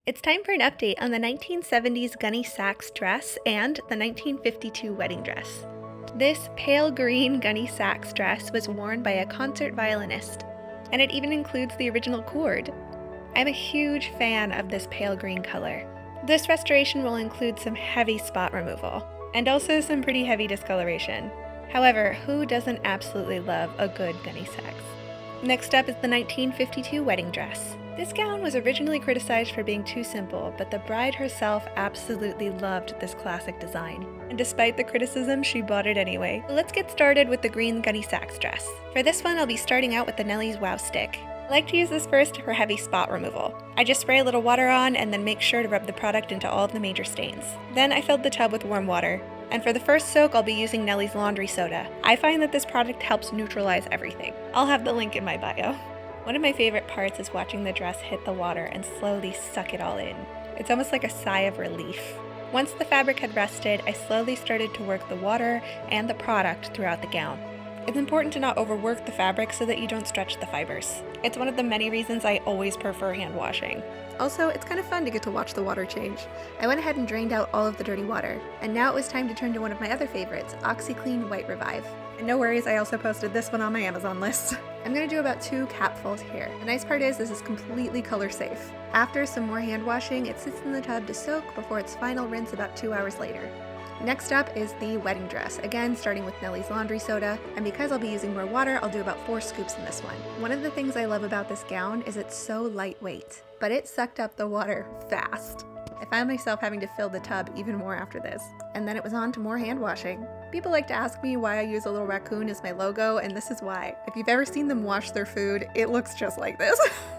It's time for an update on the 1970s Gunne Sax dress and the 1952 wedding dress. This pale green Gunne Sax dress was worn by a concert violinist, and it even includes the original cord. I'm a huge fan of this pale green color. This restoration will include some heavy spot removal, and also some pretty heavy discoloration. However, who doesn't absolutely love a good Gunne Sax? Next up is the 1952 wedding dress. This gown was originally criticized for being too simple, but the bride herself absolutely loved this classic design. And despite the criticism, she bought it anyway. Let's get started with the green Gunne Sax dress. For this one, I'll be starting out with the Nellie's Wow Stick. I like to use this first for heavy spot removal. I just spray a little water on and then make sure to rub the product into all of the major stains. Then I filled the tub with warm water. And for the first soak, I'll be using Nellie's laundry soda. I find that this product helps neutralize everything. I'll have the link in my bio. One of my favorite parts is watching the dress hit the water and slowly suck it all in. It's almost like a sigh of relief. Once the fabric had rested, I slowly started to work the water and the product throughout the gown. It's important to not overwork the fabric so that you don't stretch the fibers. It's one of the many reasons I always prefer hand washing. Also, it's kind of fun to get to watch the water change. I went ahead and drained out all of the dirty water, and now it was time to turn to one of my other favorites, OxiClean White Revive. And no worries, I also posted this one on my Amazon list. I'm going to do about 2 capfuls here. The nice part is this is completely color safe. After some more hand washing, it sits in the tub to soak before its final rinse about 2 hours later. Next up is the wedding dress, again starting with Nellie's laundry soda, and because I'll be using more water, I'll do about 4 scoops in this one. One of the things I love about this gown is it's so lightweight, but it sucked up the water fast. I found myself having to fill the tub even more after this, and then it was on to more hand washing. People like to ask me why I use a little raccoon as my logo, and this is why. If you've ever seen them wash their food, it looks just like this.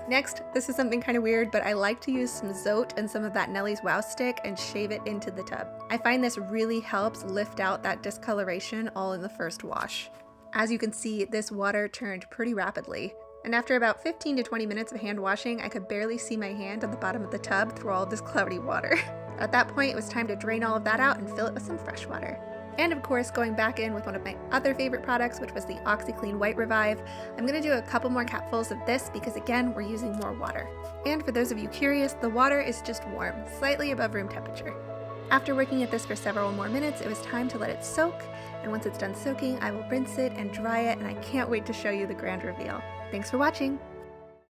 Next, this is something kind of weird, but I like to use some Zote and some of that Nellie's Wow Stick and shave it into the tub. I find this really helps lift out that discoloration all in the first wash. As you can see, this water turned pretty rapidly. And after about 15 to 20 minutes of hand washing, I could barely see my hand at the bottom of the tub through all this cloudy water. At that point, it was time to drain all of that out and fill it with some fresh water. And of course, going back in with one of my other favorite products, which was the OxiClean White Revive, I'm going to do a couple more capfuls of this because again, we're using more water. And for those of you curious, the water is just warm, slightly above room temperature. After working at this for several more minutes, it was time to let it soak, and once it's done soaking, I will rinse it and dry it, and I can't wait to show you the grand reveal. Thanks for watching!